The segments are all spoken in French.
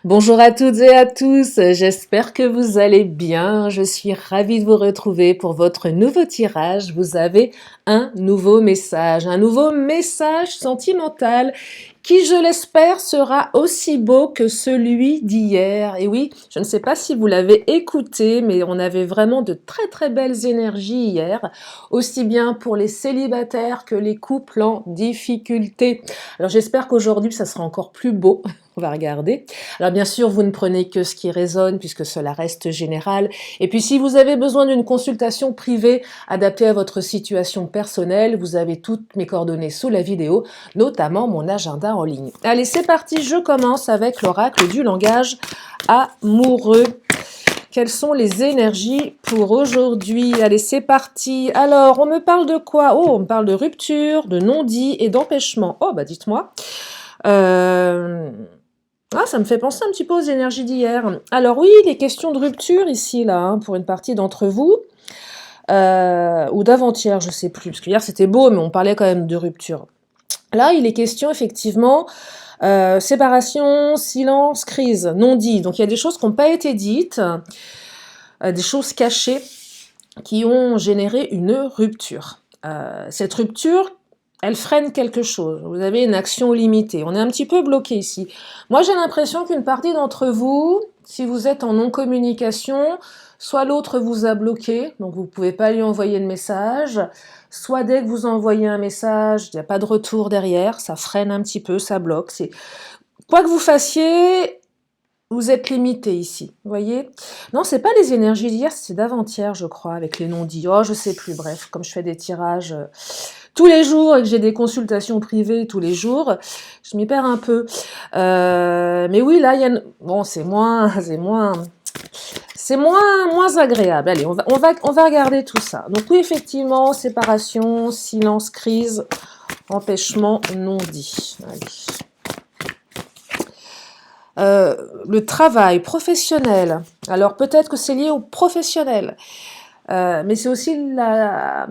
Bonjour à toutes et à tous, j'espère que vous allez bien. Je suis ravie de vous retrouver pour votre nouveau tirage. Vous avez un nouveau message sentimental qui, je l'espère, sera aussi beau que celui d'hier. Et oui, je ne sais pas si vous l'avez écouté, mais on avait vraiment de très très belles énergies hier, aussi bien pour les célibataires que les couples en difficulté. Alors j'espère qu'aujourd'hui, ça sera encore plus beau. On va regarder. Alors bien sûr, vous ne prenez que ce qui résonne puisque cela reste général. Et puis si vous avez besoin d'une consultation privée adaptée à votre situation personnelle, vous avez toutes mes coordonnées sous la vidéo, notamment mon agenda en ligne. Allez, c'est parti, je commence avec l'oracle du langage amoureux. Quelles sont les énergies pour aujourd'hui? Allez, c'est parti. Alors, on me parle de quoi? Oh, on me parle de rupture, de non-dit et d'empêchement. Oh, bah dites-moi. Ah, ça me fait penser un petit peu aux énergies d'hier. Alors oui, les questions de rupture ici, là, hein, pour une partie d'entre vous, ou d'avant-hier, je sais plus, parce qu'hier c'était beau, mais on parlait quand même de rupture. Là, il est question effectivement séparation, silence, crise, non dit. Donc il y a des choses qui n'ont pas été dites, des choses cachées qui ont généré une rupture. Cette rupture, elle freine quelque chose. Vous avez une action limitée. On est un petit peu bloqué ici. Moi, j'ai l'impression qu'une partie d'entre vous, si vous êtes en non-communication, soit l'autre vous a bloqué, donc vous ne pouvez pas lui envoyer de message, soit dès que vous envoyez un message, il n'y a pas de retour derrière, ça freine un petit peu, ça bloque. Quoi que vous fassiez, vous êtes limité ici, vous voyez? Non, c'est pas les énergies d'hier, c'est d'avant-hier, je crois, avec les non-dits. Oh, je sais plus, bref, comme je fais des tirages tous les jours et que j'ai des consultations privées tous les jours, je m'y perds un peu. Mais oui, là, il y a... Bon, c'est moins agréable. Allez, on va regarder tout ça. Donc oui, effectivement, séparation, silence, crise, empêchement, non-dit. Allez. Le travail professionnel. Alors peut-être que c'est lié au professionnel, mais c'est aussi la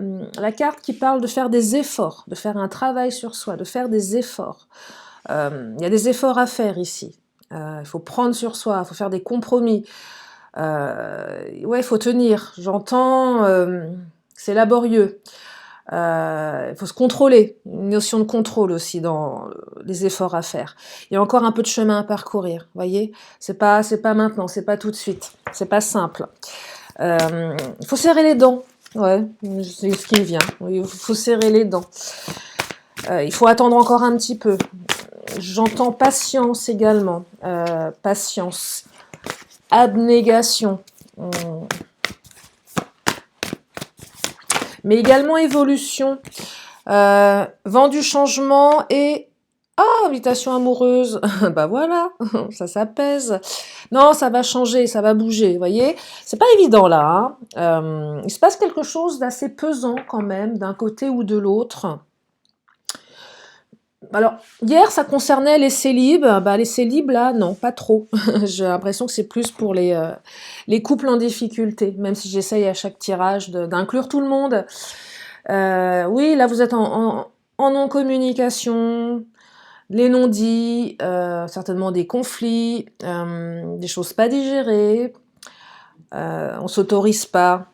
carte qui parle de faire des efforts, de faire un travail sur soi, de faire des efforts. Il y a des efforts à faire ici. Il faut prendre sur soi, il faut faire des compromis. Ouais, il faut tenir. J'entends, c'est laborieux. Il faut se contrôler, une notion de contrôle aussi dans les efforts à faire. Il y a encore un peu de chemin à parcourir, vous voyez. C'est pas maintenant, c'est pas tout de suite, c'est pas simple. Il faut serrer les dents, ouais, c'est ce qui me vient. Il faut serrer les dents. Il faut attendre encore un petit peu. J'entends patience également, patience, abnégation. Mais également évolution, vent du changement et invitation amoureuse. Bah voilà, ça s'apaise. Non, ça va changer, ça va bouger, vous voyez. C'est pas évident là. Hein. Il se passe quelque chose d'assez pesant quand même, d'un côté ou de l'autre. Alors, hier, ça concernait les célibes. Bah, les célibes, là, non, pas trop. J'ai l'impression que c'est plus pour les couples en difficulté, même si j'essaye à chaque tirage d'inclure tout le monde. Oui, là, vous êtes en non-communication, les non-dits, certainement des conflits, des choses pas digérées. On s'autorise pas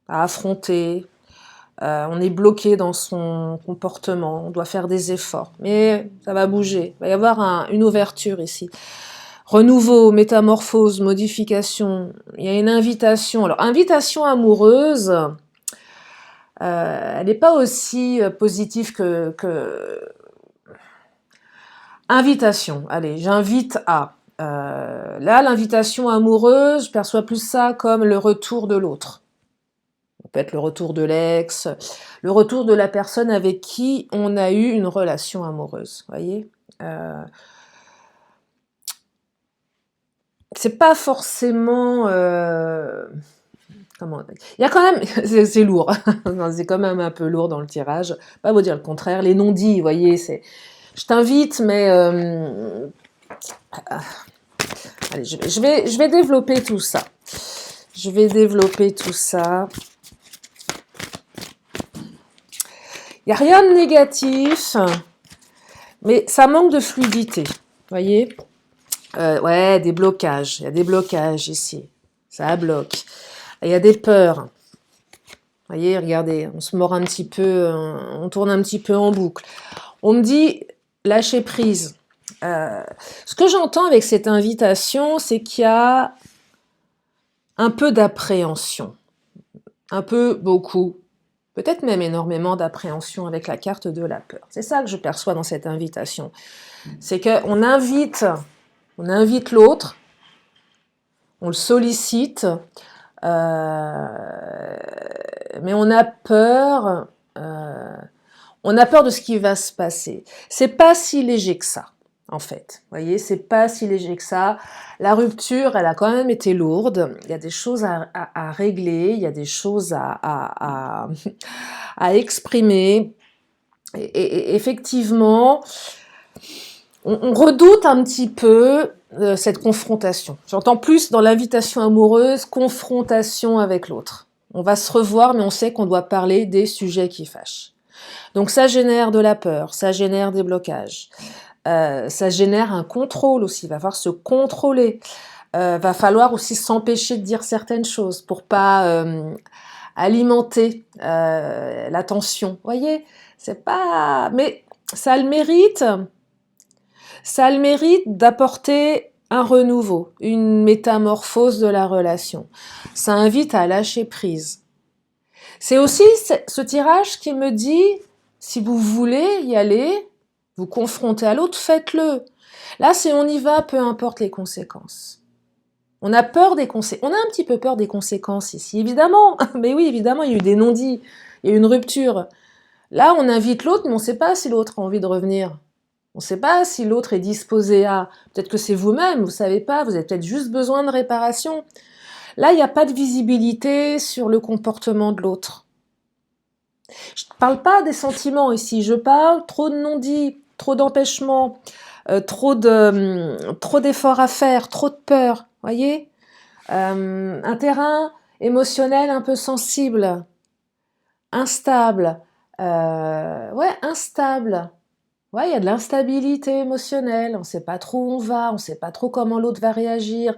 à affronter. On est bloqué dans son comportement, on doit faire des efforts. Mais ça va bouger, il va y avoir une ouverture ici. Renouveau, métamorphose, modification, il y a une invitation. Alors, invitation amoureuse, elle n'est pas aussi positive que... Invitation, allez, j'invite à... là, l'invitation amoureuse, je perçois plus ça comme le retour de l'autre. Ça peut être le retour de l'ex, le retour de la personne avec qui on a eu une relation amoureuse, voyez. C'est pas forcément... comment... Il y a quand même... c'est lourd, c'est quand même un peu lourd dans le tirage, pas vous dire le contraire, les non-dits, vous voyez, c'est... Je t'invite, mais... allez, je vais développer tout ça. Je vais développer tout ça. Il n'y a rien de négatif, mais ça manque de fluidité, voyez. Ouais, des blocages. Il y a des blocages ici. Ça bloque. Il y a des peurs. Vous voyez, regardez, on se mord un petit peu, on tourne un petit peu en boucle. On me dit lâcher prise. Ce que j'entends avec cette invitation, c'est qu'il y a un peu d'appréhension. Un peu, beaucoup, peut-être même énormément d'appréhension avec la carte de la peur. C'est ça que je perçois dans cette invitation. C'est qu'on on invite l'autre, on le sollicite, mais on a peur de ce qui va se passer. C'est pas si léger que ça, en fait. Vous voyez, c'est pas si léger que ça. La rupture, elle a quand même été lourde. Il y a des choses à régler, il y a des choses à exprimer. Et effectivement, on redoute un petit peu cette confrontation. J'entends plus dans l'invitation amoureuse, confrontation avec l'autre. On va se revoir, mais on sait qu'on doit parler des sujets qui fâchent. Donc ça génère de la peur, ça génère des blocages, ça génère un contrôle aussi, il va falloir se contrôler, va falloir aussi s'empêcher de dire certaines choses pour pas alimenter la tension. Vous voyez, c'est pas... Mais ça a le mérite d'apporter un renouveau, une métamorphose de la relation. Ça invite à lâcher prise. C'est aussi ce tirage qui me dit, si vous voulez y aller, vous confronter à l'autre, faites-le. Là, c'est on y va, peu importe les conséquences. On a peur des conséquences. On a un petit peu peur des conséquences ici, évidemment. Mais oui, évidemment, il y a eu des non-dits, il y a eu une rupture. Là, on invite l'autre, mais on ne sait pas si l'autre a envie de revenir. On ne sait pas si l'autre est disposé à... Peut-être que c'est vous-même, vous ne savez pas, vous avez peut-être juste besoin de réparation. Là, il n'y a pas de visibilité sur le comportement de l'autre. Je ne parle pas des sentiments ici, je parle trop de non-dits, trop d'empêchements, trop d'efforts à faire, trop de peur, voyez, un terrain émotionnel un peu sensible, instable, instable. Ouais, il y a de l'instabilité émotionnelle, on ne sait pas trop où on va, on ne sait pas trop comment l'autre va réagir.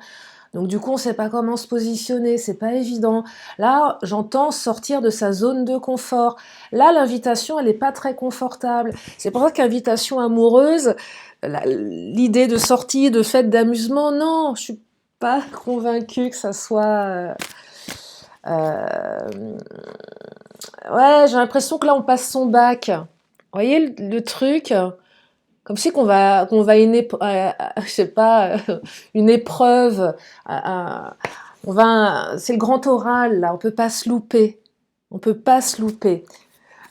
Donc du coup, on ne sait pas comment se positionner, c'est pas évident. Là, j'entends sortir de sa zone de confort. Là, l'invitation, elle n'est pas très confortable. C'est pour ça qu'invitation amoureuse, l'idée de sortie, de fête, d'amusement, non, je suis pas convaincue que ça soit... Ouais, j'ai l'impression que là, on passe son bac. Vous voyez le truc, comme si qu'on va je sais pas, une épreuve, c'est le grand oral là, on peut pas se louper, on peut pas se louper.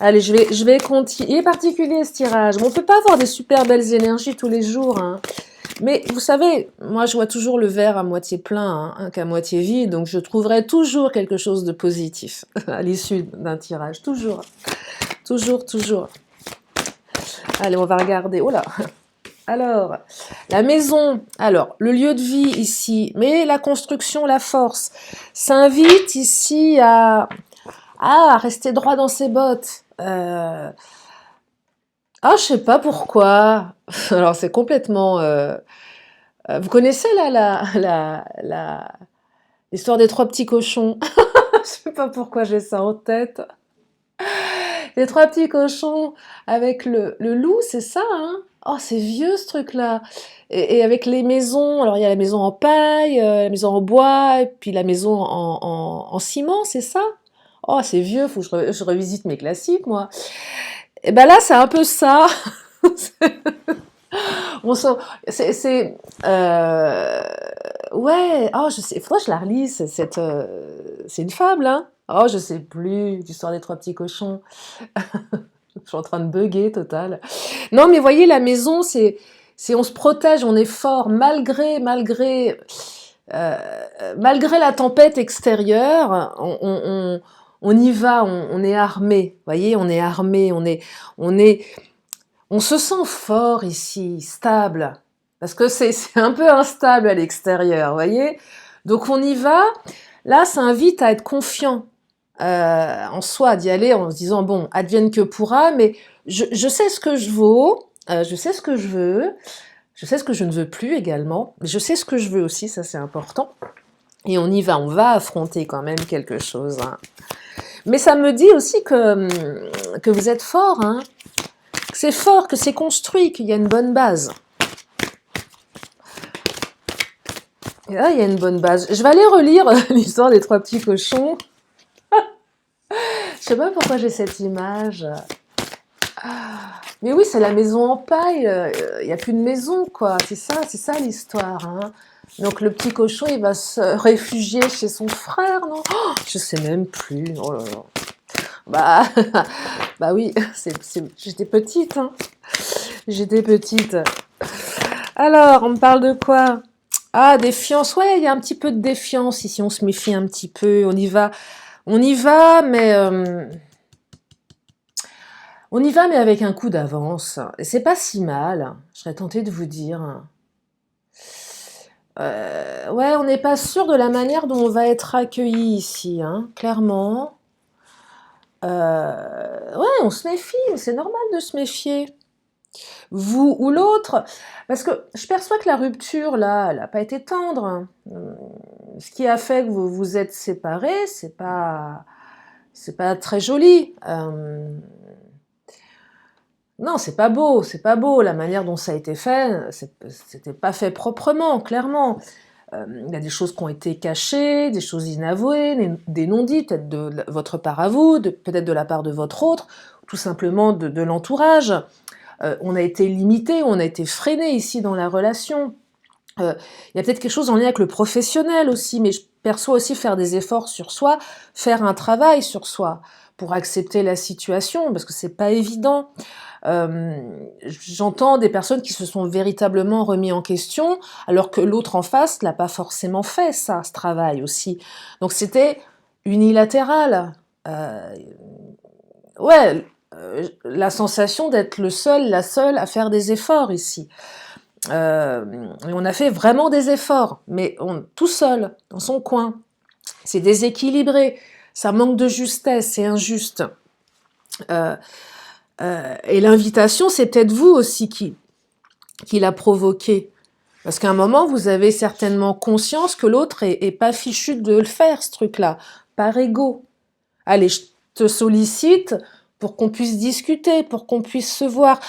Allez, je vais continuer. Il est particulier ce tirage. Bon, on peut pas avoir des super belles énergies tous les jours, hein. Mais vous savez, moi je vois toujours le verre à moitié plein hein, qu'à moitié vide, donc je trouverai toujours quelque chose de positif à l'issue d'un tirage, toujours, toujours, toujours. Allez, on va regarder. Oh là. Alors, la maison, alors, le lieu de vie ici, mais la construction, la force, s'invite ici à rester droit dans ses bottes. Ah, je sais pas pourquoi. Alors, c'est complètement... vous connaissez là l'histoire des trois petits cochons? Je sais pas pourquoi j'ai ça en tête. Les trois petits cochons avec le loup, c'est ça, hein? Oh, c'est vieux ce truc-là. Et avec les maisons, alors il y a la maison en paille, la maison en bois, et puis la maison en ciment, c'est ça? Oh, c'est vieux, faut que je revisite mes classiques, moi. Et ben là, c'est un peu ça. On sent, c'est, ouais, oh, je sais, faudrait que je la relise, c'est une fable, hein? Oh, je sais plus, l'histoire des trois petits cochons. Je suis en train de bugger, total. Non, mais voyez, la maison, c'est on se protège, on est fort, malgré la tempête extérieure, on y va, on est armé. Voyez, on est armé, on se sent fort ici, stable, parce que c'est un peu instable à l'extérieur, voyez. Donc on y va. Là, ça invite à être confiant en soi, d'y aller en se disant bon, advienne que pourra, mais je sais ce que je vaux, je sais ce que je veux, Je sais ce que je ne veux plus également, mais je sais ce que je veux aussi, ça c'est important. Et on va affronter quand même quelque chose, hein. Mais ça me dit aussi que vous êtes fort, hein, que c'est fort, que c'est construit, qu'il y a une bonne base. Et là, il y a une bonne base. Je vais aller relire l'histoire des 3 petits cochons. Je sais pas pourquoi j'ai cette image. Mais oui, c'est la maison en paille. Il n'y a plus de maison, quoi. C'est ça l'histoire, hein. Donc le petit cochon, il va se réfugier chez son frère, non? Oh, je sais même plus. Oh là là. Bah, bah oui, j'étais petite, hein. J'étais petite. Alors, on me parle de quoi? Ah, défiance. Ouais, il y a un petit peu de défiance ici. On se méfie un petit peu. On y va, mais avec un coup d'avance. Et c'est pas si mal. Je serais tentée de vous dire. Ouais, on n'est pas sûr de la manière dont on va être accueilli ici, hein, clairement. Ouais, on se méfie, mais c'est normal de se méfier. Vous ou l'autre, parce que je perçois que la rupture, là, elle n'a pas été tendre, hein. Ce qui a fait que vous vous êtes séparés, c'est pas très joli. Non, c'est pas beau, la manière dont ça a été fait, c'était pas fait proprement, clairement. Il y a des choses qui ont été cachées, des choses inavouées, des non-dits, peut-être de votre part à vous, peut-être de la part de votre autre, tout simplement de l'entourage. On a été limité, on a été freiné ici dans la relation. Il y a peut-être quelque chose en lien avec le professionnel aussi, mais je perçois aussi faire des efforts sur soi, faire un travail sur soi pour accepter la situation, parce que c'est pas évident. J'entends des personnes qui se sont véritablement remis en question, alors que l'autre en face l'a pas forcément fait, ça, ce travail aussi. Donc c'était unilatéral. Ouais, la sensation d'être le seul, la seule à faire des efforts ici. Et on a fait vraiment des efforts, mais tout seul, dans son coin. C'est déséquilibré, ça manque de justesse, c'est injuste. Et l'invitation, c'est peut-être vous aussi qui l'a provoqué. Parce qu'à un moment, vous avez certainement conscience que l'autre est pas fichu de le faire, ce truc-là, par ego. Allez, je te sollicite pour qu'on puisse discuter, pour qu'on puisse se voir.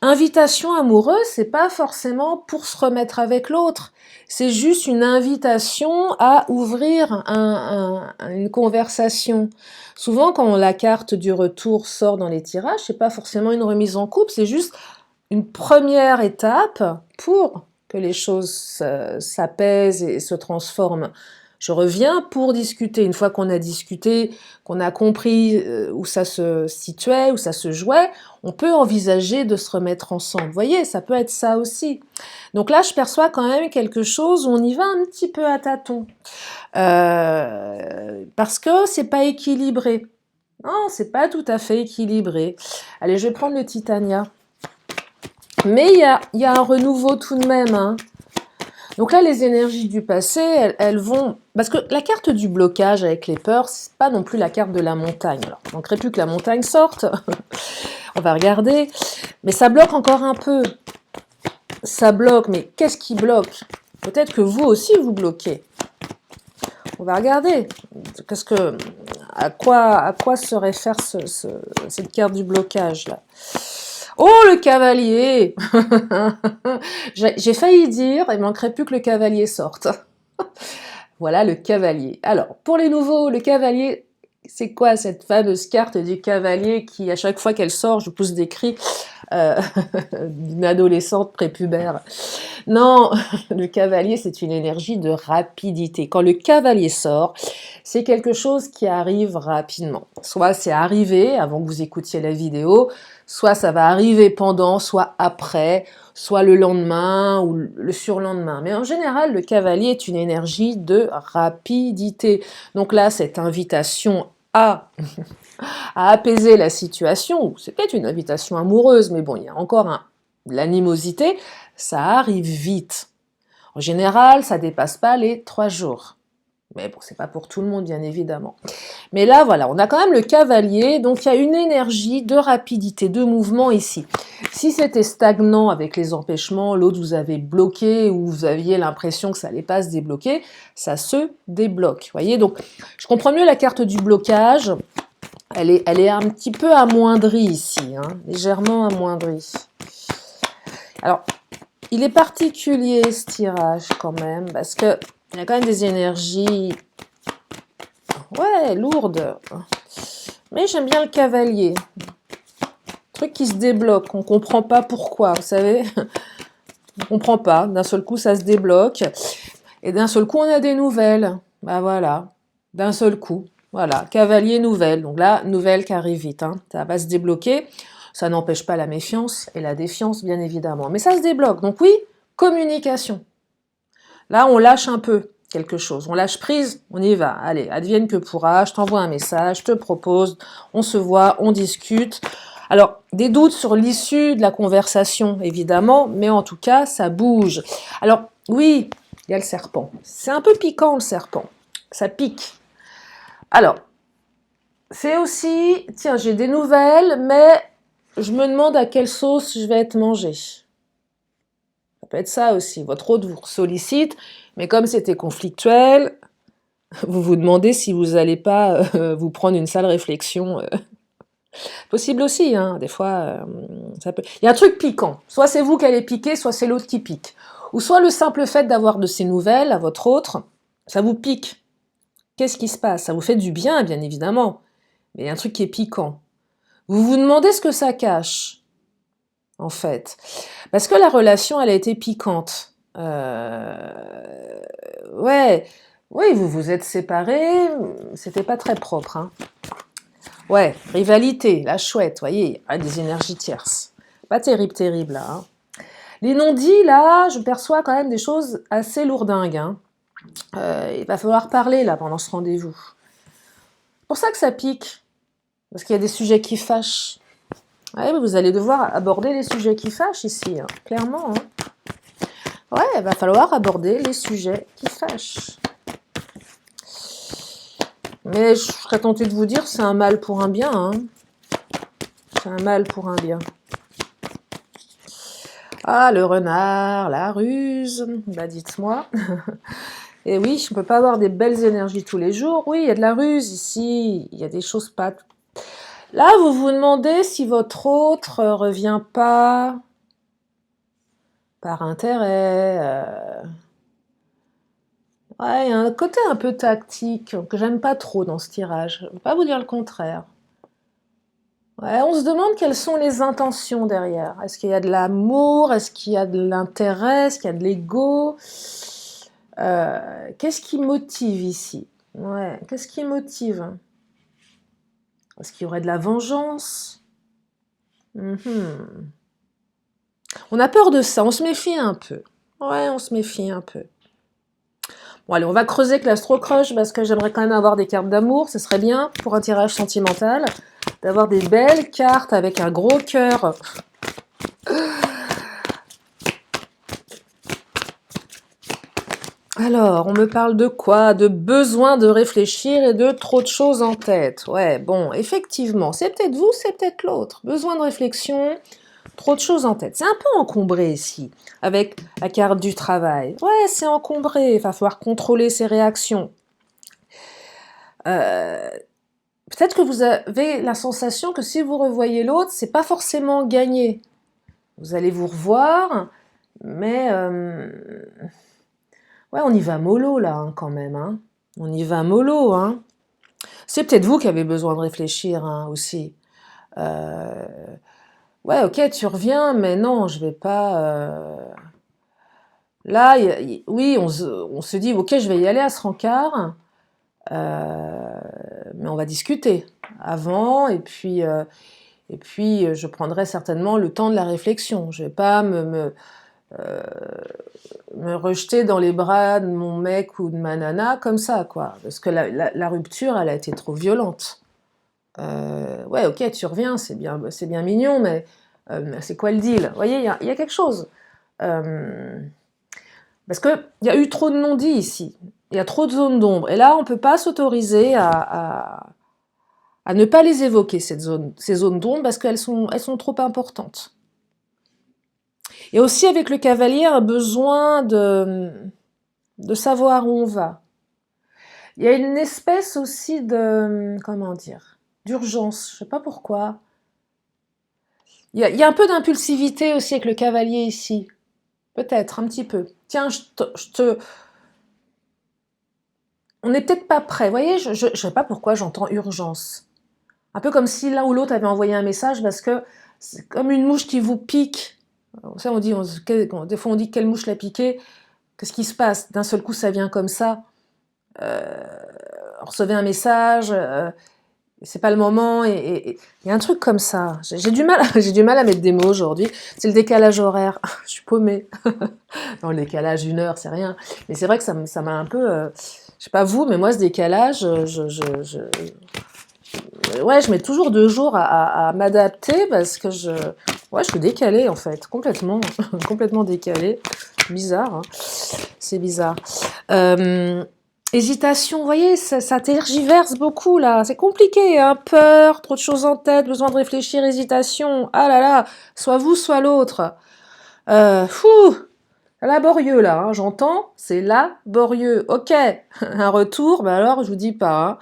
Invitation amoureuse, c'est pas forcément pour se remettre avec l'autre. C'est juste une invitation à ouvrir une conversation. Souvent, quand la carte du retour sort dans les tirages, c'est pas forcément une remise en couple, c'est juste une première étape pour que les choses s'apaisent et se transforment. Je reviens pour discuter. Une fois qu'on a discuté, qu'on a compris où ça se situait, où ça se jouait, on peut envisager de se remettre ensemble. Vous voyez, ça peut être ça aussi. Donc là, je perçois quand même quelque chose où on y va un petit peu à tâtons. Parce que c'est pas équilibré. Non, c'est pas tout à fait équilibré. Allez, je vais prendre le Titania. Mais il y a un renouveau tout de même, hein. Donc là, les énergies du passé, elles vont... Parce que la carte du blocage avec les peurs, c'est pas non plus la carte de la montagne. Alors, il manquerait plus que la montagne sorte. On va regarder. Mais ça bloque encore un peu. Ça bloque, mais qu'est-ce qui bloque? Peut-être que vous aussi, vous bloquez. On va regarder. À quoi se réfère cette carte du blocage, là? Oh, le cavalier! J'ai failli dire, il manquerait plus que le cavalier sorte. Voilà le cavalier. Alors, pour les nouveaux, le cavalier, c'est quoi cette fameuse carte du cavalier qui, à chaque fois qu'elle sort, je pousse des cris d'une adolescente prépubère. Non, le cavalier, c'est une énergie de rapidité. Quand le cavalier sort, c'est quelque chose qui arrive rapidement. Soit c'est arrivé avant que vous écoutiez la vidéo, soit ça va arriver pendant, soit après, soit le lendemain ou le surlendemain. Mais en général, le cavalier est une énergie de rapidité. Donc là, cette invitation à apaiser la situation, c'est peut-être une invitation amoureuse, mais bon, il y a encore l'animosité, ça arrive vite. En général, ça dépasse pas les 3 jours. Mais bon, c'est pas pour tout le monde, bien évidemment. Mais là, voilà, on a quand même le cavalier, donc il y a une énergie de rapidité, de mouvement ici. Si c'était stagnant avec les empêchements, l'autre vous avez bloqué ou vous aviez l'impression que ça allait pas se débloquer, ça se débloque. Vous voyez, donc je comprends mieux la carte du blocage. Elle est un petit peu amoindrie ici, hein, légèrement amoindrie. Alors, il est particulier ce tirage quand même, parce que il y a quand même des énergies, ouais, lourdes. Mais j'aime bien le cavalier. Truc qui se débloque, on comprend pas pourquoi, vous savez. On comprend pas, d'un seul coup ça se débloque. Et d'un seul coup on a des nouvelles. Bah voilà, d'un seul coup. Voilà, cavalier nouvelle. Donc là, nouvelle qui arrive vite, hein. Ça va se débloquer. Ça n'empêche pas la méfiance et la défiance, bien évidemment. Mais ça se débloque. Donc oui, communication. Là, on lâche un peu quelque chose. On lâche prise, on y va. Allez, advienne que pourra, je t'envoie un message, je te propose, on se voit, on discute. Alors, des doutes sur l'issue de la conversation, évidemment, mais en tout cas, ça bouge. Alors, oui, il y a le serpent. C'est un peu piquant, le serpent. Ça pique. Alors, c'est aussi, tiens, j'ai des nouvelles, mais je me demande à quelle sauce je vais être mangée. Ça peut être ça aussi. Votre hôte vous sollicite, mais comme c'était conflictuel, vous vous demandez si vous n'allez pas vous prendre une sale réflexion. Possible aussi, hein. Des fois, ça peut... Il y a un truc piquant. Soit c'est vous qui allez piquer, soit c'est l'autre qui pique. Ou soit le simple fait d'avoir de ces nouvelles à votre autre, ça vous pique. Qu'est-ce qui se passe? Ça vous fait du bien, bien évidemment. Mais il y a un truc qui est piquant. Vous vous demandez ce que ça cache, en fait. Parce que la relation, elle a été piquante. Ouais, oui, vous vous êtes séparés, c'était pas très propre, hein. Ouais, rivalité, la chouette, voyez, il y a des énergies tierces. Pas terrible, terrible, là, hein. Les non-dits, là, je perçois quand même des choses assez lourdingues, hein. Il va falloir parler, là, pendant ce rendez-vous. C'est pour ça que ça pique, parce qu'il y a des sujets qui fâchent. Ouais, vous allez devoir aborder les sujets qui fâchent ici, hein, clairement, hein. Ouais, il va falloir aborder les sujets qui fâchent. Mais je serais tentée de vous dire, c'est un mal pour un bien, hein. C'est un mal pour un bien. Ah, le renard, la ruse, bah dites-moi. Et oui, on ne peut pas avoir des belles énergies tous les jours. Oui, il y a de la ruse ici, il y a des choses pas... Là, vous vous demandez si votre autre revient pas par intérêt. Ouais, il y a un côté un peu tactique que j'aime pas trop dans ce tirage. Je ne vais pas vous dire le contraire. Ouais, on se demande quelles sont les intentions derrière. Est-ce qu'il y a de l'amour? Est-ce qu'il y a de l'intérêt? Est-ce qu'il y a de l'ego? Qu'est-ce qui motive ici? Ouais, qu'est-ce qui motive? Est-ce qu'il y aurait de la vengeance? On a peur de ça, on se méfie un peu. Ouais, on se méfie un peu. Bon, allez, on va creuser avec l'astro-crush parce que j'aimerais quand même avoir des cartes d'amour. Ce serait bien pour un tirage sentimental d'avoir des belles cartes avec un gros cœur. Alors, on me parle de quoi? De besoin de réfléchir et de trop de choses en tête. Ouais, bon, effectivement, c'est peut-être vous, c'est peut-être l'autre. Besoin de réflexion, trop de choses en tête. C'est un peu encombré ici, avec la carte du travail. Ouais, c'est encombré, il va falloir contrôler ses réactions. Peut-être que vous avez la sensation que si vous revoyez l'autre, c'est pas forcément gagné. Vous allez vous revoir, mais... ouais, on y va mollo, là, hein, quand même, hein. On y va mollo, hein. C'est peut-être vous qui avez besoin de réfléchir, hein, aussi. Ouais, ok, tu reviens, mais non, je vais pas... Là, oui, on se dit, ok, je vais y aller à ce rencard, mais on va discuter avant, et puis je prendrai certainement le temps de la réflexion. Je vais pas me rejeter dans les bras de mon mec ou de ma nana comme ça, quoi. Parce que la rupture, elle a été trop violente. Ouais, ok, tu reviens, c'est bien mignon, mais c'est quoi le deal? Vous voyez, il y a quelque chose. Parce qu'il y a eu trop de non-dits ici. Il y a trop de zones d'ombre. Et là, on ne peut pas s'autoriser à ne pas les évoquer, ces zones d'ombre, parce qu'elles sont trop importantes. Et aussi, avec le cavalier, un besoin de savoir où on va. Il y a une espèce aussi de, comment dire, d'urgence, je ne sais pas pourquoi. Il y a un peu d'impulsivité aussi avec le cavalier ici. Peut-être, un petit peu. Tiens, on n'est peut-être pas prêt. Vous voyez, je ne sais pas pourquoi j'entends urgence. Un peu comme si l'un ou l'autre avait envoyé un message, parce que c'est comme une mouche qui vous pique. Ça, des fois on dit quelle mouche l'a piqué. Qu'est-ce qui se passe? D'un seul coup, ça vient comme ça. On recevait un message, c'est pas le moment, et il y a un truc comme ça. J'ai du mal à mettre des mots aujourd'hui. C'est le décalage horaire. Je suis paumée. Non, le décalage d'une heure, c'est rien. Mais c'est vrai que ça m'a un peu... je sais pas vous, mais moi, ce décalage, ouais, je mets toujours 2 jours à m'adapter, parce que je suis décalée, en fait, complètement, complètement décalée. Bizarre, hein. C'est bizarre. Hésitation, vous voyez, ça tergiverse beaucoup, là. C'est compliqué, hein. Peur, trop de choses en tête, besoin de réfléchir, hésitation. Ah là là, soit vous, soit l'autre. Laborieux, là, hein, j'entends, c'est laborieux. Ok, un retour, bah alors, je vous dis pas, hein.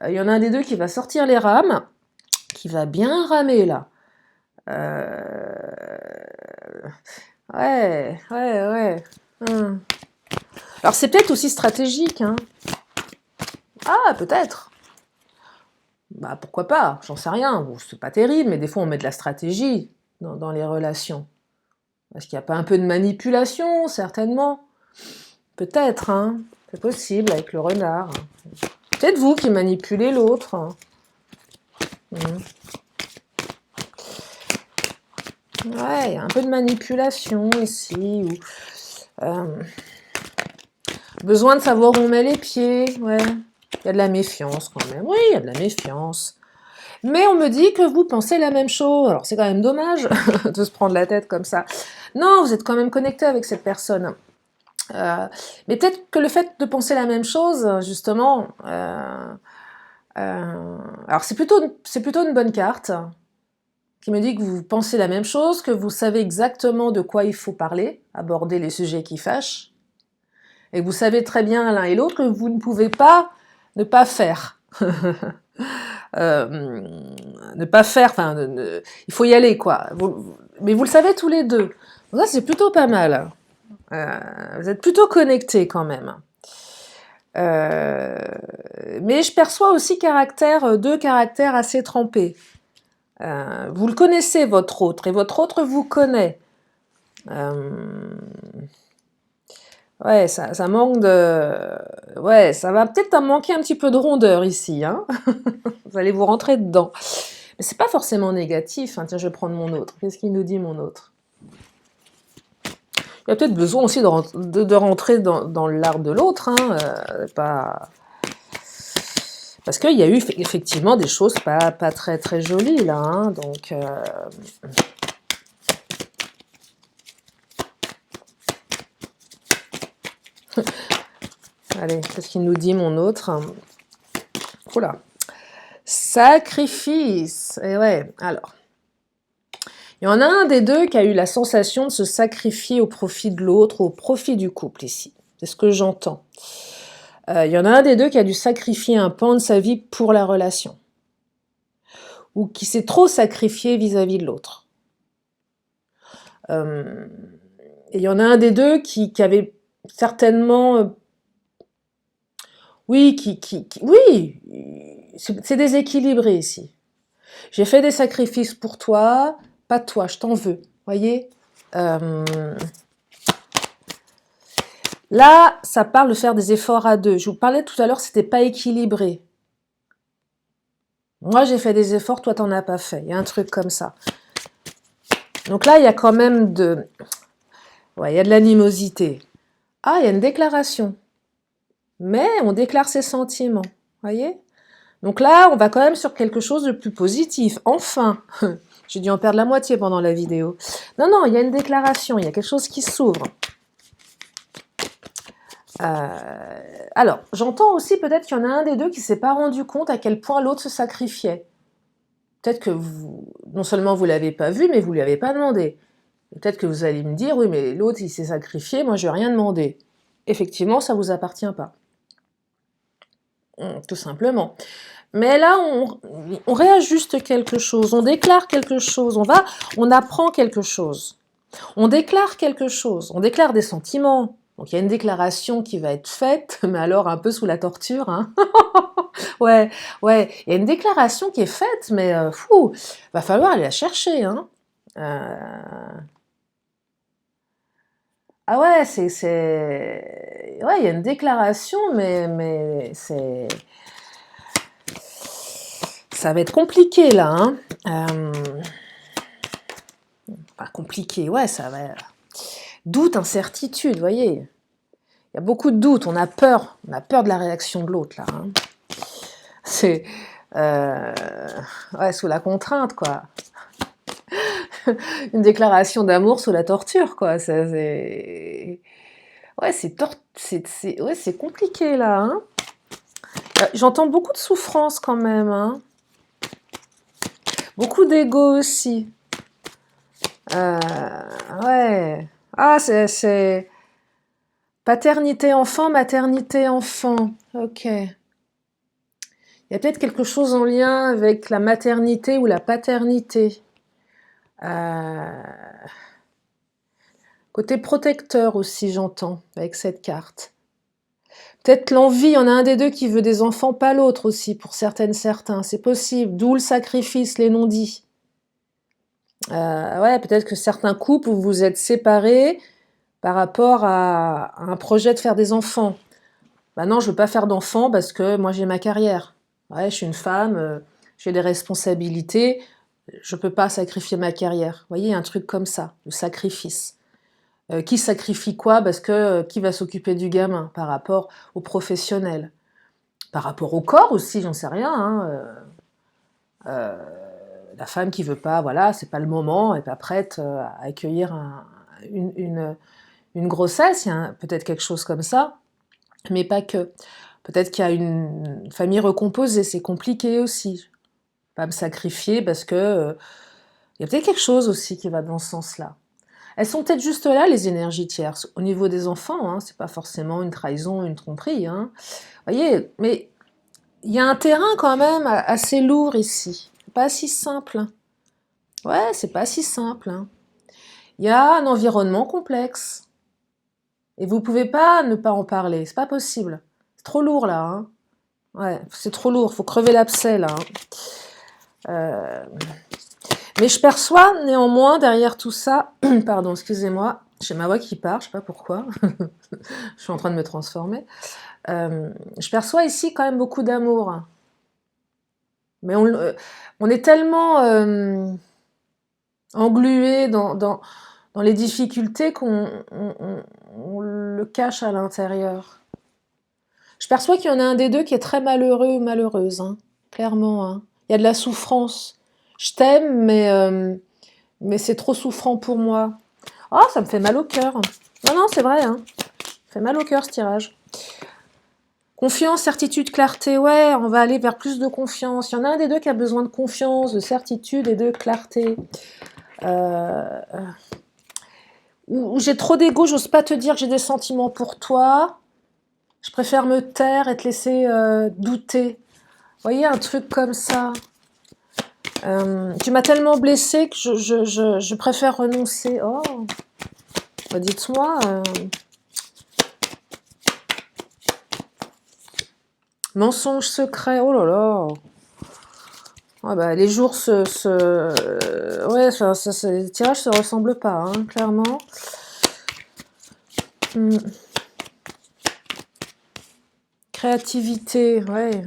Il y en a un des deux qui va sortir les rames, qui va bien ramer, là. Ouais. Alors, c'est peut-être aussi stratégique, hein. Ah, peut-être. Bah, pourquoi pas, j'en sais rien. Bon, c'est pas terrible, mais des fois, on met de la stratégie dans les relations. Est-ce qu'il n'y a pas un peu de manipulation, certainement? Peut-être, hein. C'est possible, avec le renard. Peut-être vous qui manipulez l'autre. Hein. Ouais, il y a un peu de manipulation ici. Besoin de savoir où on met les pieds. Ouais. Il y a de la méfiance quand même. Oui, il y a de la méfiance. Mais on me dit que vous pensez la même chose. Alors c'est quand même dommage de se prendre la tête comme ça. Non, vous êtes quand même connecté avec cette personne. Mais peut-être que le fait de penser la même chose, justement, alors c'est plutôt une bonne carte qui me dit que vous pensez la même chose, que vous savez exactement de quoi il faut parler, aborder les sujets qui fâchent, et que vous savez très bien l'un et l'autre que vous ne pouvez pas ne pas faire. Ne pas faire, enfin, il faut y aller, quoi. Mais vous le savez tous les deux. Donc ça, c'est plutôt pas mal. Vous êtes plutôt connectés quand même. Mais je perçois aussi deux caractères assez trempés. Vous le connaissez, votre autre, et votre autre vous connaît. Ouais, ça manque de... Ouais, ça va peut-être manquer un petit peu de rondeur ici, hein. Vous allez vous rentrer dedans. Mais c'est pas forcément négatif, hein. Tiens, je vais prendre mon autre. Qu'est-ce qu'il nous dit, mon autre? Il y a peut-être besoin aussi de rentrer dans l'art de l'autre, hein. Parce qu'il y a eu effectivement des choses pas très très jolies, là, hein. Donc... Allez, qu'est-ce qu'il nous dit, mon autre? Oula. Sacrifice. Et ouais, alors. Il y en a un des deux qui a eu la sensation de se sacrifier au profit de l'autre, au profit du couple, ici. C'est ce que j'entends. Il y en a un des deux qui a dû sacrifier un pan de sa vie pour la relation. Ou qui s'est trop sacrifié vis-à-vis de l'autre. Et il y en a un des deux qui avait certainement... oui, oui, c'est déséquilibré ici. J'ai fait des sacrifices pour toi, pas toi, je t'en veux, voyez. Là, ça parle de faire des efforts à deux. Je vous parlais tout à l'heure, c'était pas équilibré. Moi, j'ai fait des efforts, toi, t'en as pas fait. Il y a un truc comme ça. Donc là, il y a quand même ouais, il y a de l'animosité. Ah, il y a une déclaration. Mais on déclare ses sentiments, voyez. Donc là, on va quand même sur quelque chose de plus positif. Enfin, j'ai dû en perdre la moitié pendant la vidéo. Non, il y a une déclaration, il y a quelque chose qui s'ouvre. Alors, j'entends aussi peut-être qu'il y en a un des deux qui s'est pas rendu compte à quel point l'autre se sacrifiait. Peut-être que vous, non seulement vous l'avez pas vu, mais vous lui avez pas demandé. Peut-être que vous allez me dire, oui, mais l'autre il s'est sacrifié, moi je vais rien demander. Effectivement, ça vous appartient pas. Tout simplement. Mais là, on réajuste quelque chose, on déclare quelque chose, on apprend quelque chose. On déclare quelque chose, on déclare des sentiments. Donc il y a une déclaration qui va être faite, mais alors un peu sous la torture, hein. Ouais, ouais, il y a une déclaration qui est faite, mais fou, va falloir aller la chercher, hein. Ah ouais, ouais, il y a une déclaration, mais ça va être compliqué là, hein. Pas compliqué, ouais, ça va. Doute, incertitude, vous voyez. Il y a beaucoup de doutes, on a peur de la réaction de l'autre là, hein. C'est ouais, sous la contrainte, quoi. Une déclaration d'amour sous la torture, quoi. Ouais, ouais, c'est compliqué là, hein. J'entends beaucoup de souffrance quand même, hein. Beaucoup d'ego aussi. Ouais. Ah, c'est paternité-enfant, maternité-enfant. Ok. Il y a peut-être quelque chose en lien avec la maternité ou la paternité. Côté protecteur aussi, j'entends, avec cette carte. Peut-être l'envie, il y en a un des deux qui veut des enfants, pas l'autre aussi, pour certaines, certains. C'est possible, d'où le sacrifice, les non-dits. Ouais, peut-être que certains couples, vous vous êtes séparés par rapport à un projet de faire des enfants. Bah non, je veux pas faire d'enfants parce que moi j'ai ma carrière. Ouais, je suis une femme, j'ai des responsabilités, je peux pas sacrifier ma carrière. Vous voyez, un truc comme ça, le sacrifice. Qui sacrifie quoi? Parce que qui va s'occuper du gamin par rapport au professionnel? Par rapport au corps aussi, j'en sais rien, hein. La femme qui veut pas, voilà, c'est pas le moment, elle est pas prête à accueillir une grossesse, il y a peut-être quelque chose comme ça, mais pas que. Peut-être qu'il y a une famille recomposée, c'est compliqué aussi. Pas me sacrifier parce que il y a peut-être quelque chose aussi qui va dans ce sens-là. Elles sont peut-être juste là, les énergies tierces. Au niveau des enfants, hein, c'est pas forcément une trahison, une tromperie, hein. Vous voyez, mais il y a un terrain quand même assez lourd ici. C'est pas si simple, hein. Ouais, c'est pas si simple, hein. Il y a un environnement complexe. Et vous pouvez pas ne pas en parler. C'est pas possible. C'est trop lourd là, hein. Ouais, c'est trop lourd. Faut crever l'abcès là, hein. Mais je perçois néanmoins derrière tout ça, pardon, excusez-moi, j'ai ma voix qui part, je sais pas pourquoi, je suis en train de me transformer. Je perçois ici quand même beaucoup d'amour. Mais on est tellement englué dans les difficultés qu'on on le cache à l'intérieur. Je perçois qu'il y en a un des deux qui est très malheureux ou malheureuse, hein, clairement, hein. Il y a de la souffrance. Je t'aime, mais c'est trop souffrant pour moi. Oh, ça me fait mal au cœur. Non, non, c'est vrai, hein. Ça fait mal au cœur ce tirage. Confiance, certitude, clarté, ouais, on va aller vers plus de confiance. Il y en a un des deux qui a besoin de confiance, de certitude et de clarté. Où j'ai trop d'ego, j'ose pas te dire que j'ai des sentiments pour toi. Je préfère me taire et te laisser douter. Vous voyez, un truc comme ça. Tu m'as tellement blessée que je préfère renoncer. Oh, bah dites-moi. Mensonge secret, oh là là. Ouais, bah, les jours ouais, les tirages se ressemblent pas, hein, clairement. Créativité, ouais.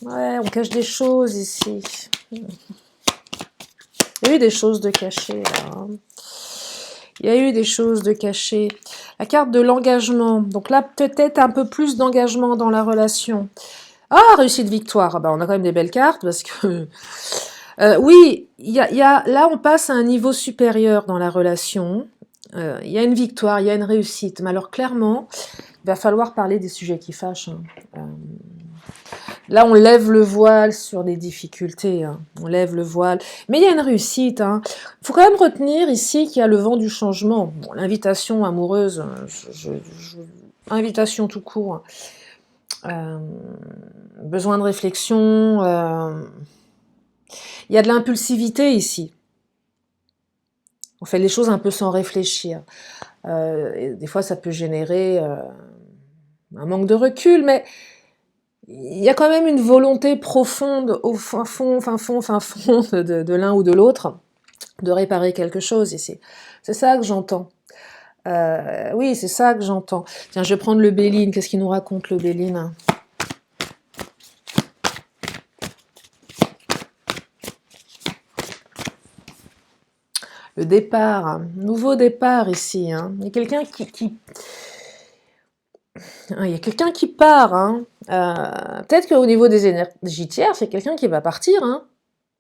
Ouais, on cache des choses ici. Il y a eu des choses de cachées, là, hein. Il y a eu des choses de cachées. La carte de l'engagement. Donc là, peut-être un peu plus d'engagement dans la relation. Ah, réussite victoire. Ah bah, on a quand même des belles cartes parce que... oui, là, on passe à un niveau supérieur dans la relation. Il y a une victoire, il y a une réussite. Mais alors clairement, il va falloir parler des sujets qui fâchent, hein. Là, on lève le voile sur des difficultés, hein. On lève le voile. Mais il y a une réussite, hein. Il faut quand même retenir ici qu'il y a le vent du changement. Bon, l'invitation amoureuse, invitation tout court. Besoin de réflexion. Il y a de l'impulsivité ici. On fait les choses un peu sans réfléchir. Et des fois, ça peut générer un manque de recul, mais il y a quand même une volonté profonde au fin fond de l'un ou de l'autre de réparer quelque chose ici. C'est ça que j'entends. Oui, c'est ça que j'entends. Tiens, je vais prendre le Béline. Qu'est-ce qu'il nous raconte, le Béline? Le départ, nouveau départ ici, hein. Il y a quelqu'un il y a quelqu'un qui part, hein. Peut-être qu'au niveau des énergies tierces, c'est quelqu'un qui va partir, hein.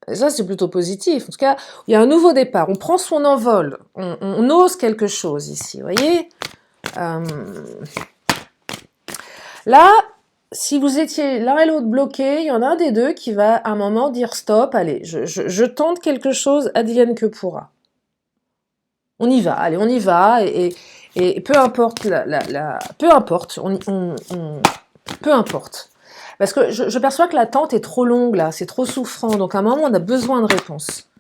Et ça, c'est plutôt positif. En tout cas, il y a un nouveau départ. On prend son envol. On ose quelque chose ici, vous voyez. Là, si vous étiez l'un et l'autre bloqués, il y en a un des deux qui va à un moment dire stop, allez, je tente quelque chose, advienne que pourra. On y va, allez, on y va, et peu importe, peu importe, peu importe. Parce que je perçois que l'attente est trop longue, là, c'est trop souffrant, donc à un moment, on a besoin de réponse.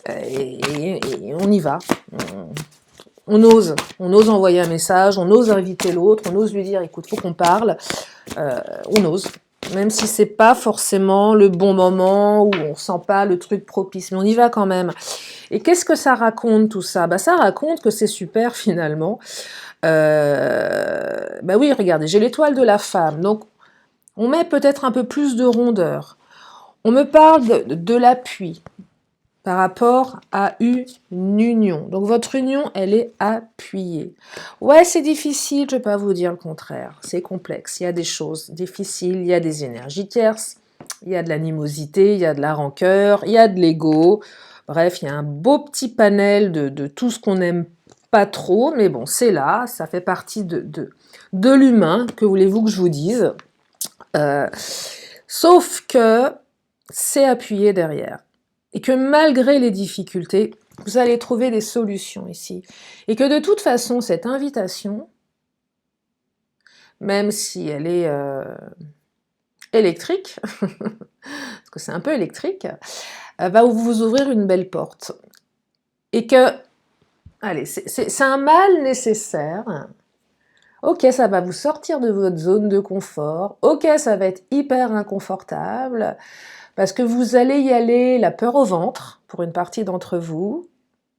Et on y va. On ose envoyer un message, on ose inviter l'autre, on ose lui dire, écoute, faut qu'on parle, on ose. Même si c'est pas forcément le bon moment, où on sent pas le truc propice, mais on y va quand même. Et qu'est-ce que ça raconte tout ça? Bah ça raconte que c'est super finalement. Bah oui, regardez, j'ai l'étoile de la femme, donc on met peut-être un peu plus de rondeur. On me parle de l'appui par rapport à une union. Donc votre union, elle est appuyée. Ouais, c'est difficile, je ne vais pas vous dire le contraire. C'est complexe, il y a des choses difficiles, il y a des énergies tierces, il y a de l'animosité, il y a de la rancœur, il y a de l'ego. Bref, il y a un beau petit panel de tout ce qu'on n'aime pas trop, mais bon, c'est là, ça fait partie de l'humain, que voulez-vous que je vous dise. Sauf que c'est appuyé derrière. Et que malgré les difficultés, vous allez trouver des solutions ici. Et que de toute façon, cette invitation, même si elle est électrique, parce que c'est un peu électrique, va vous ouvrir une belle porte. Et que, allez, c'est un mal nécessaire. Ok, ça va vous sortir de votre zone de confort. Ok, ça va être hyper inconfortable. Parce que vous allez y aller la peur au ventre, pour une partie d'entre vous,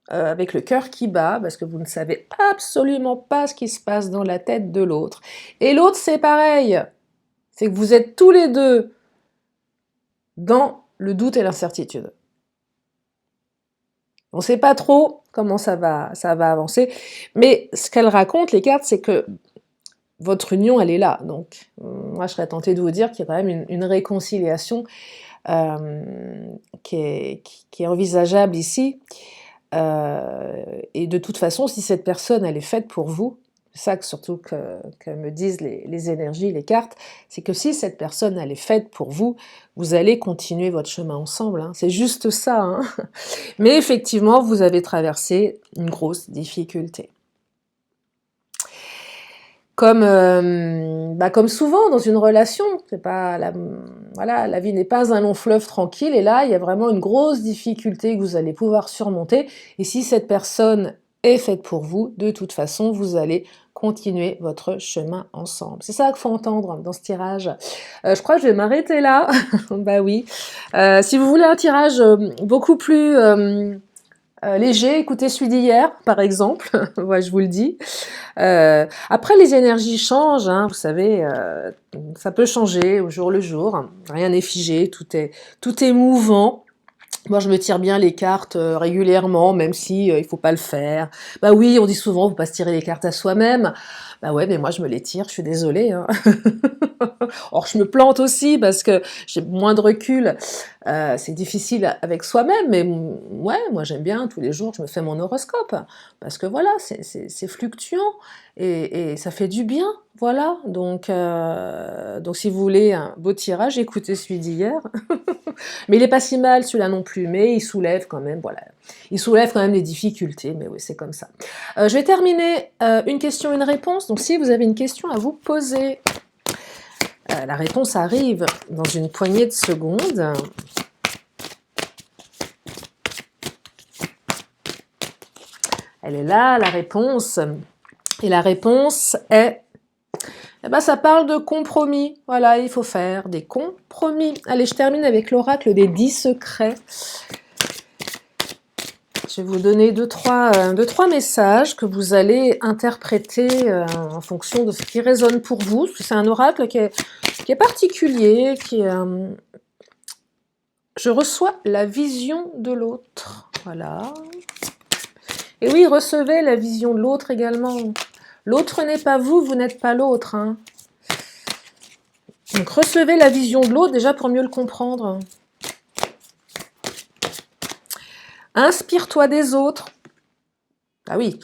avec le cœur qui bat, parce que vous ne savez absolument pas ce qui se passe dans la tête de l'autre. Et l'autre, c'est pareil. C'est que vous êtes tous les deux dans le doute et l'incertitude. On ne sait pas trop comment ça va avancer, mais ce qu'elles racontent, les cartes, c'est que votre union, elle est là. Donc, moi, je serais tentée de vous dire qu'il y a quand même une réconciliation qui est envisageable ici. Et de toute façon, si cette personne, elle est faite pour vous, c'est ça que surtout que me disent les énergies, les cartes, c'est que si cette personne, elle est faite pour vous, vous allez continuer votre chemin ensemble, hein. C'est juste ça, hein. Mais effectivement, vous avez traversé une grosse difficulté. Comme souvent dans une relation, c'est pas la vie n'est pas un long fleuve tranquille, et là il y a vraiment une grosse difficulté que vous allez pouvoir surmonter, et si cette personne est faite pour vous, de toute façon vous allez continuer votre chemin ensemble. C'est ça qu'il faut entendre dans ce tirage. Je crois que je vais m'arrêter là. Bah oui. Si vous voulez un tirage beaucoup plus léger, écoutez celui d'hier, par exemple. Ouais, je vous le dis. Après, les énergies changent, hein, vous savez, ça peut changer au jour le jour. Rien n'est figé, tout est mouvant. Moi, je me tire bien les cartes régulièrement, même si il faut pas le faire. Bah oui, on dit souvent, faut pas se tirer les cartes à soi-même. Bah ouais, mais moi, je me les tire, je suis désolée, hein. Or, je me plante aussi parce que j'ai moins de recul. C'est difficile avec soi-même, mais ouais, moi, j'aime bien tous les jours, je me fais mon horoscope. Parce que voilà, c'est fluctuant et ça fait du bien. Voilà, donc si vous voulez un beau tirage, écoutez celui d'hier. Mais il est pas si mal celui-là non plus, mais il soulève quand même, voilà. Il soulève quand même des difficultés, mais oui, c'est comme ça. Je vais terminer une question, une réponse. Donc si vous avez une question à vous poser, la réponse arrive dans une poignée de secondes. Elle est là, la réponse. Et la réponse est... Eh ben, ça parle de compromis. Voilà, il faut faire des compromis. Allez, je termine avec l'oracle des 10 secrets. Je vais vous donner deux, trois messages que vous allez interpréter en fonction de ce qui résonne pour vous. C'est un oracle qui est particulier, je reçois la vision de l'autre. Voilà. Et oui, recevez la vision de l'autre également. L'autre n'est pas vous, vous n'êtes pas l'autre. Hein. Donc recevez la vision de l'autre déjà pour mieux le comprendre. Inspire-toi des autres. Ah oui.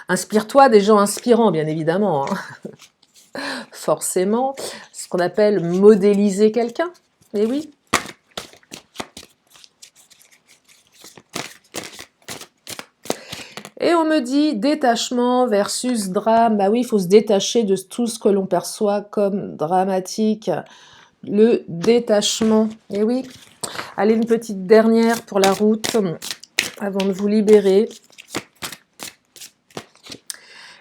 Inspire-toi des gens inspirants, bien évidemment. Hein. Forcément. Ce qu'on appelle modéliser quelqu'un. Et oui. Et on me dit détachement versus drame. Bah oui, il faut se détacher de tout ce que l'on perçoit comme dramatique. Le détachement. Et oui. Allez, une petite dernière pour la route avant de vous libérer.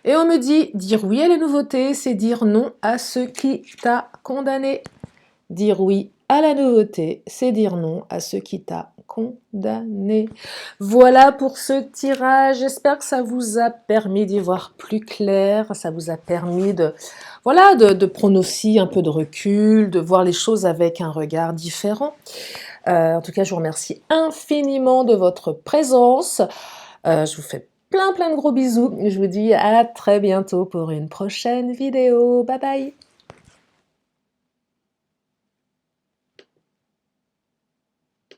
Et on me dit, dire oui à la nouveauté, c'est dire non à ce qui t'a condamné. Dire oui à la nouveauté, c'est dire non à ce qui t'a condamné. Voilà pour ce tirage. J'espère que ça vous a permis d'y voir plus clair. Ça vous a permis de prendre aussi un peu de recul, de voir les choses avec un regard différent. En tout cas, je vous remercie infiniment de votre présence. Je vous fais plein de gros bisous. Je vous dis à très bientôt pour une prochaine vidéo. Bye bye!